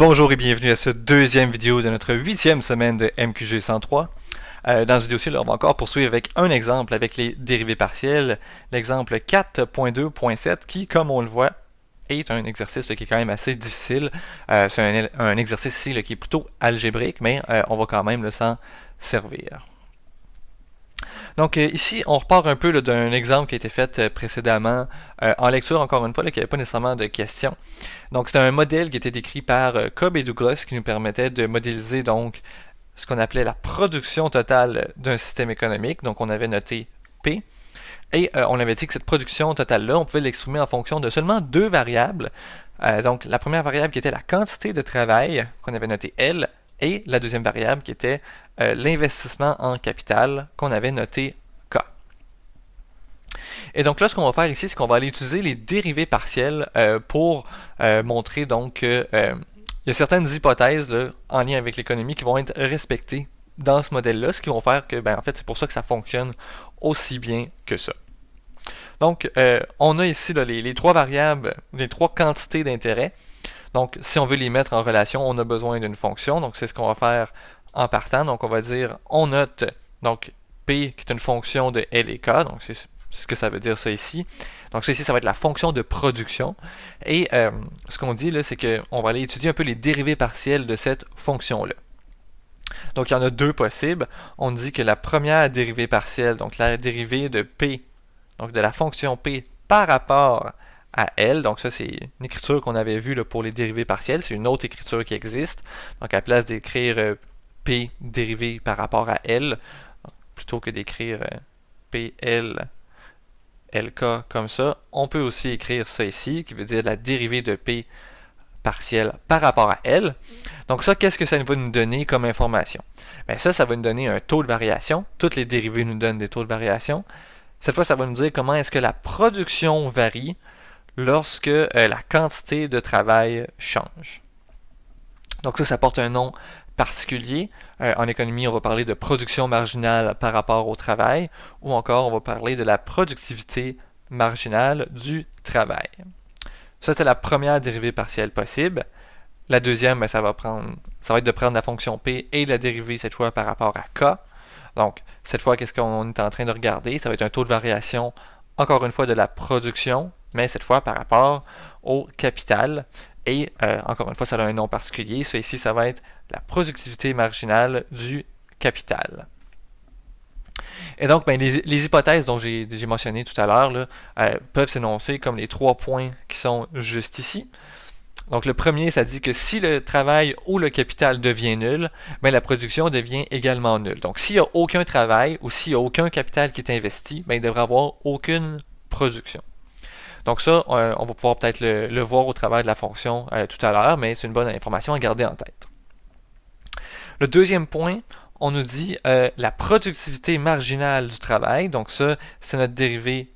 Bonjour et bienvenue à cette deuxième vidéo de notre 8e semaine de MQG 103. Dans cette vidéo-ci, on va encore poursuivre avec un exemple avec les dérivées partielles, l'exemple 4.2.7 qui, comme on le voit, est un exercice qui est quand même assez difficile. C'est un exercice ici qui est plutôt algébrique, mais on va quand même s'en servir. Donc ici, on repart un peu d'un exemple qui a été fait précédemment en lecture, encore une fois, qui n'avait pas nécessairement de questions. Donc c'était un modèle qui était décrit par Cobb et Douglas qui nous permettait de modéliser donc ce qu'on appelait la production totale d'un système économique. Donc on avait noté P. Et on avait dit que cette production totale-là, on pouvait l'exprimer en fonction de seulement deux variables. Donc la première variable qui était la quantité de travail, qu'on avait noté L, et la deuxième variable qui était l'investissement en capital, qu'on avait noté K. Et donc là, ce qu'on va faire ici, c'est qu'on va aller utiliser les dérivées partielles pour montrer donc qu'il y a certaines hypothèses là, en lien avec l'économie qui vont être respectées dans ce modèle-là, ce qui vont faire que, en fait, c'est pour ça que ça fonctionne aussi bien que ça. Donc, on a ici là, les trois variables, les trois quantités d'intérêt. Donc, si on veut les mettre en relation, on a besoin d'une fonction. Donc, c'est ce qu'on va faire en partant. Donc, on va dire, on note donc P qui est une fonction de L et K. Donc, c'est ce que ça veut dire ça ici. Donc, ça ici, ça va être la fonction de production. Et ce qu'on dit là, c'est qu'on va aller étudier un peu les dérivées partielles de cette fonction-là. Donc, il y en a deux possibles. On dit que la première dérivée partielle, donc la dérivée de P, donc de la fonction P par rapport à L, donc ça c'est une écriture qu'on avait vue là, pour les dérivées partielles, c'est une autre écriture qui existe. Donc à la place d'écrire P dérivé par rapport à L, plutôt que d'écrire PL LK comme ça, on peut aussi écrire ça ici, qui veut dire la dérivée de P partielle par rapport à L. Donc ça, qu'est-ce que ça va nous donner comme information? Bien ça va nous donner un taux de variation. Toutes les dérivées nous donnent des taux de variation. Cette fois, ça va nous dire comment est-ce que la production varie lorsque la quantité de travail change. Donc ça porte un nom particulier. En économie, on va parler de production marginale par rapport au travail, ou encore on va parler de la productivité marginale du travail. Ça, c'est la première dérivée partielle possible. La deuxième, ça va être de prendre la fonction P et de la dériver cette fois par rapport à K. Donc, cette fois, qu'est-ce qu'on est en train de regarder? Ça va être un taux de variation, encore une fois, de la production, mais cette fois par rapport au capital. Et encore une fois, ça a un nom particulier. Ça ici, ça va être la productivité marginale du capital. Et donc, les hypothèses dont j'ai mentionné tout à l'heure peuvent s'énoncer comme les trois points qui sont juste ici. Donc le premier, ça dit que si le travail ou le capital devient nul, la production devient également nulle. Donc s'il n'y a aucun travail ou s'il n'y a aucun capital qui est investi, il ne devrait y avoir aucune production. Donc ça, on va pouvoir peut-être le voir au travers de la fonction tout à l'heure, mais c'est une bonne information à garder en tête. Le deuxième point, on nous dit la productivité marginale du travail. Donc ça, c'est notre dérivée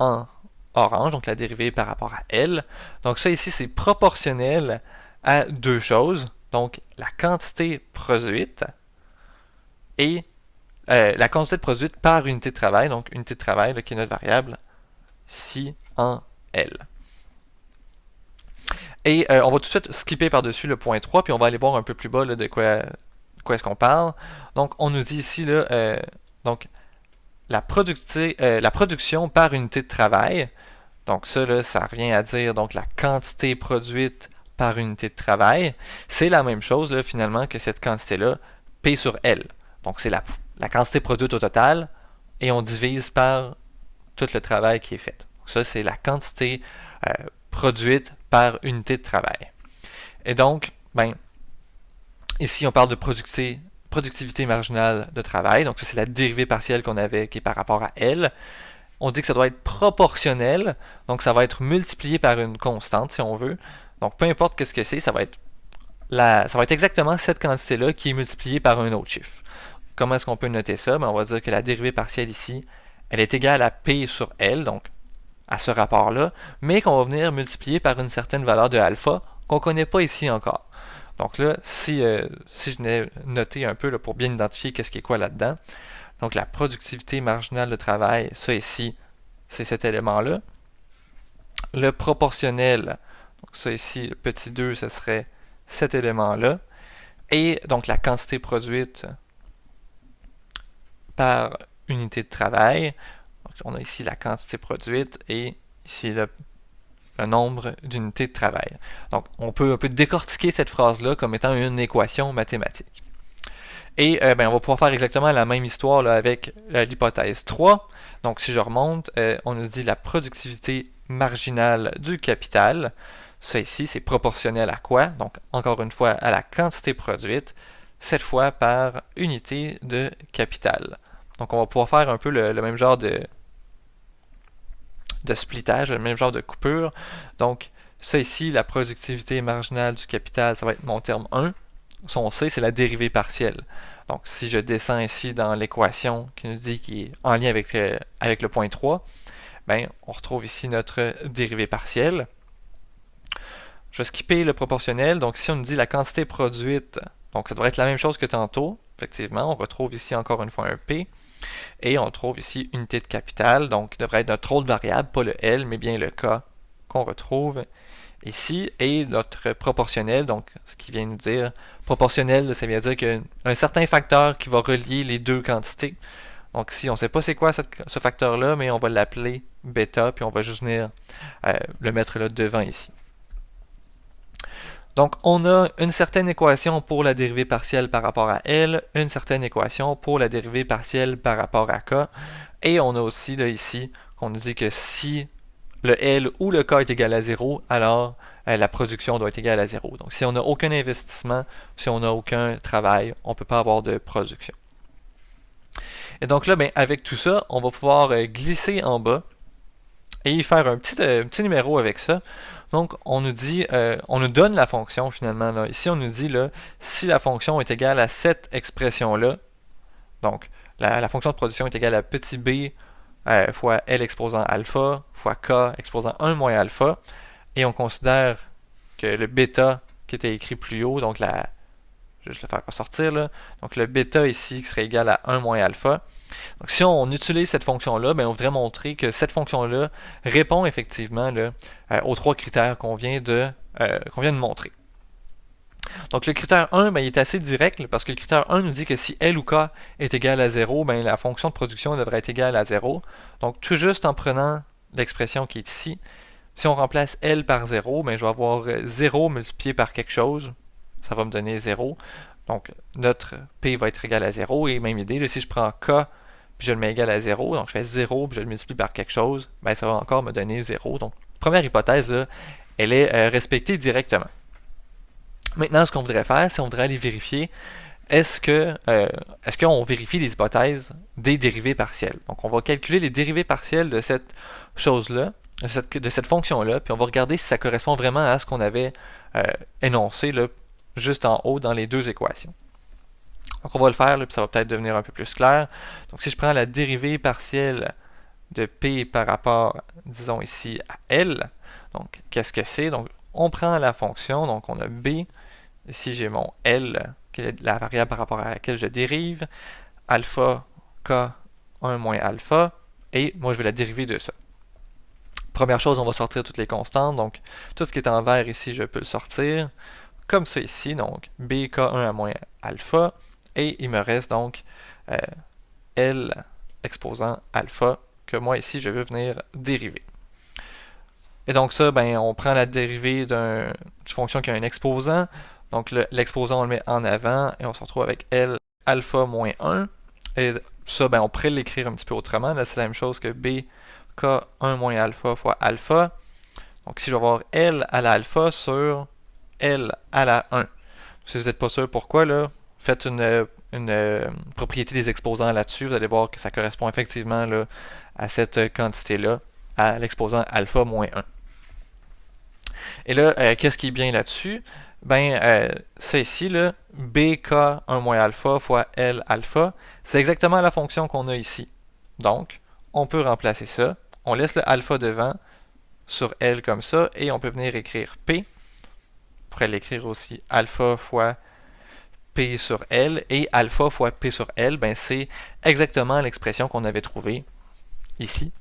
en orange, donc la dérivée par rapport à L. Donc ça ici, c'est proportionnel à deux choses. Donc la quantité produite et la quantité produite par unité de travail, donc unité de travail qui est notre variable ici en L. Et on va tout de suite skipper par-dessus le point 3, puis on va aller voir un peu plus bas de quoi est-ce qu'on parle. Donc on nous dit ici donc la production par unité de travail. Donc ça, ça revient à dire donc la quantité produite par unité de travail. C'est la même chose là, finalement que cette quantité-là, P sur L. Donc c'est la quantité produite au total et on divise par tout le travail qui est fait. Donc, ça, c'est la quantité produite par unité de travail. Et donc, ici, on parle de productivité marginale de travail. Donc ça, c'est la dérivée partielle qu'on avait qui est par rapport à L. On dit que ça doit être proportionnel, donc ça va être multiplié par une constante si on veut. Donc peu importe qu'est-ce que c'est, ça va être exactement cette quantité-là qui est multipliée par un autre chiffre. Comment est-ce qu'on peut noter ça? On va dire que la dérivée partielle ici, elle est égale à P sur L, donc à ce rapport-là, mais qu'on va venir multiplier par une certaine valeur de alpha qu'on ne connaît pas ici encore. Donc là, si je venais noter un peu pour bien identifier qu'est-ce qui est quoi là-dedans, donc la productivité marginale de travail, ça ici, c'est cet élément-là. Le proportionnel, donc ça ici, le petit 2, ce serait cet élément-là, et donc la quantité produite par unité de travail. Donc, on a ici la quantité produite et ici le nombre d'unités de travail. Donc, on peut un peu décortiquer cette phrase-là comme étant une équation mathématique. Et on va pouvoir faire exactement la même histoire là, avec l'hypothèse 3. Donc, si je remonte, on nous dit la productivité marginale du capital. Ça ici, c'est proportionnel à quoi? Donc, encore une fois, à la quantité produite, cette fois par unité de capital. Donc, on va pouvoir faire un peu le même genre de splittage, le même genre de coupure. Donc, ça ici, la productivité marginale du capital, ça va être mon terme 1. Ça, on sait, c'est la dérivée partielle. Donc, si je descends ici dans l'équation qui nous dit qu'il est en lien avec le point 3, on retrouve ici notre dérivée partielle. Je vais skipper le proportionnel. Donc, si on nous dit la quantité produite, donc ça devrait être la même chose que tantôt. Effectivement, on retrouve ici encore une fois un P. Et on trouve ici unité de capital, donc il devrait être notre autre variable, pas le L, mais bien le K qu'on retrouve ici. Et notre proportionnel, donc ce qui vient nous dire, proportionnel, ça veut dire qu'il y a un certain facteur qui va relier les deux quantités. Donc ici, on ne sait pas c'est quoi ce facteur-là, mais on va l'appeler bêta, puis on va juste venir le mettre là devant ici. Donc, on a une certaine équation pour la dérivée partielle par rapport à L, une certaine équation pour la dérivée partielle par rapport à K, et on a aussi là, ici qu'on nous dit que si le L ou le K est égal à 0, alors la production doit être égale à 0. Donc, si on n'a aucun investissement, si on n'a aucun travail, on ne peut pas avoir de production. Et donc là, avec tout ça, on va pouvoir glisser en bas et faire un petit numéro avec ça. Donc, on nous dit, on nous donne la fonction finalement. Là. Ici, on nous dit là, si la fonction est égale à cette expression-là, donc la fonction de production est égale à petit b fois L exposant alpha fois K exposant 1 moins alpha, et on considère que le bêta qui était écrit plus haut, donc je vais juste le faire ressortir là, donc le bêta ici qui serait égal à 1 moins alpha. Donc, si on utilise cette fonction-là, on voudrait montrer que cette fonction-là répond effectivement là, aux trois critères qu'on vient de montrer. Donc, le critère 1, il est assez direct parce que le critère 1 nous dit que si L ou K est égal à 0, la fonction de production devrait être égale à 0. Donc, tout juste en prenant l'expression qui est ici, si on remplace L par 0, je vais avoir 0 multiplié par quelque chose. Ça va me donner 0. Donc, notre P va être égal à 0. Et même idée, là, si je prends K puis je le mets égal à 0, donc je fais 0 puis je le multiplie par quelque chose, ça va encore me donner 0. Donc, première hypothèse, là, elle est respectée directement. Maintenant, ce qu'on voudrait faire, c'est qu'on voudrait aller vérifier est-ce qu'on vérifie les hypothèses des dérivées partielles. Donc, on va calculer les dérivées partielles de cette chose-là, de cette fonction-là, puis on va regarder si ça correspond vraiment à ce qu'on avait énoncé là, juste en haut dans les deux équations. Donc on va le faire, là, puis ça va peut-être devenir un peu plus clair. Donc si je prends la dérivée partielle de P par rapport, disons ici, à L, donc qu'est-ce que c'est? Donc on prend la fonction, donc on a B, ici j'ai mon L, qui est la variable par rapport à laquelle je dérive, alpha, K, 1 moins alpha, et moi je vais la dériver de ça. Première chose, on va sortir toutes les constantes, donc tout ce qui est en vert ici, je peux le sortir, comme ça ici, donc bk1 à moins alpha, et il me reste donc L exposant alpha, que moi ici je veux venir dériver. Et donc ça, on prend la dérivée d'une fonction qui a un exposant, donc l'exposant on le met en avant, et on se retrouve avec L alpha moins 1, et ça, on pourrait l'écrire un petit peu autrement, là c'est la même chose que bk1 moins alpha fois alpha, donc si je vais avoir L à la alpha sur L à la 1. Si vous n'êtes pas sûr pourquoi, là, faites une propriété des exposants là-dessus, vous allez voir que ça correspond effectivement là, à cette quantité-là, à l'exposant alpha moins 1. Et là, qu'est-ce qui est bien là-dessus? Ça ici, là, bk1 moins alpha fois L alpha, c'est exactement la fonction qu'on a ici. Donc, on peut remplacer ça, on laisse le alpha devant sur L comme ça, et on peut venir écrire P. On pourrait l'écrire aussi alpha fois P sur L, et alpha fois P sur L, c'est exactement l'expression qu'on avait trouvée ici.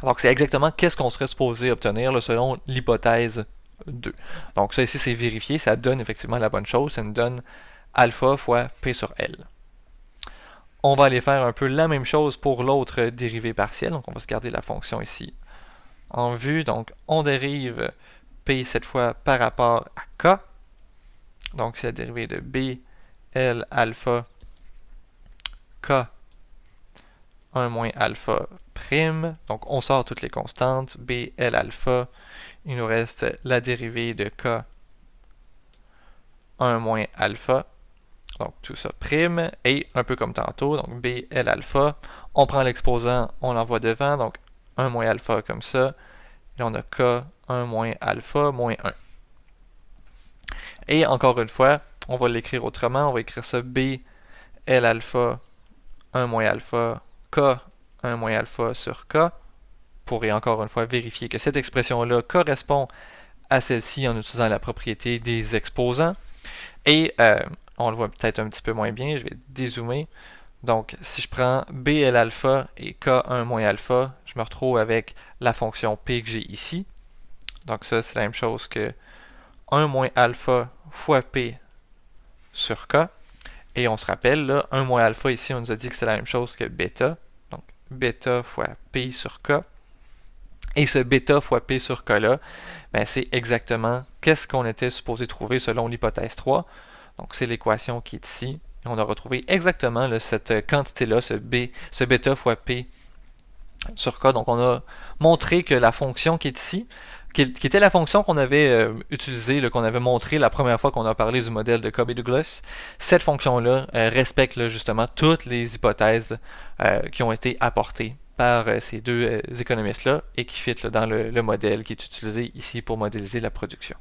Donc c'est exactement qu'est-ce qu'on serait supposé obtenir là, selon l'hypothèse 2. Donc ça ici, c'est vérifié, ça donne effectivement la bonne chose, ça nous donne alpha fois P sur L. On va aller faire un peu la même chose pour l'autre dérivée partielle, donc on va se garder la fonction ici en vue, donc on dérive P cette fois par rapport à K, donc c'est la dérivée de B, L, alpha, K, 1 moins alpha prime, donc on sort toutes les constantes, B, L, alpha, il nous reste la dérivée de K, 1 moins alpha, donc tout ça prime, et un peu comme tantôt, donc B, L, alpha, on prend l'exposant, on l'envoie devant, donc 1 moins alpha comme ça, et on a K, 1 moins alpha, moins 1. Et encore une fois, on va l'écrire autrement, on va écrire ça B, L alpha, 1 moins alpha, K, 1 moins alpha sur K, pour encore une fois vérifier que cette expression-là correspond à celle-ci en utilisant la propriété des exposants. Et on le voit peut-être un petit peu moins bien, je vais dézoomer. Donc, si je prends BL alpha et K1 moins alpha, je me retrouve avec la fonction P que j'ai ici. Donc ça, c'est la même chose que 1 moins alpha fois P sur K. Et on se rappelle, là, 1 moins alpha, ici, on nous a dit que c'est la même chose que bêta. Donc, bêta fois P sur K. Et ce bêta fois P sur K-là, ben, c'est exactement qu'est-ce qu'on était supposé trouver selon l'hypothèse 3. Donc, c'est l'équation qui est ici. On a retrouvé exactement là, cette quantité-là, ce bêta fois P sur K. Donc, on a montré que la fonction qui est ici, qui était la fonction qu'on avait utilisée, qu'on avait montré la première fois qu'on a parlé du modèle de Cobb-Douglas, cette fonction-là respecte là, justement toutes les hypothèses qui ont été apportées par ces deux économistes-là et qui fit là, dans le modèle qui est utilisé ici pour modéliser la production.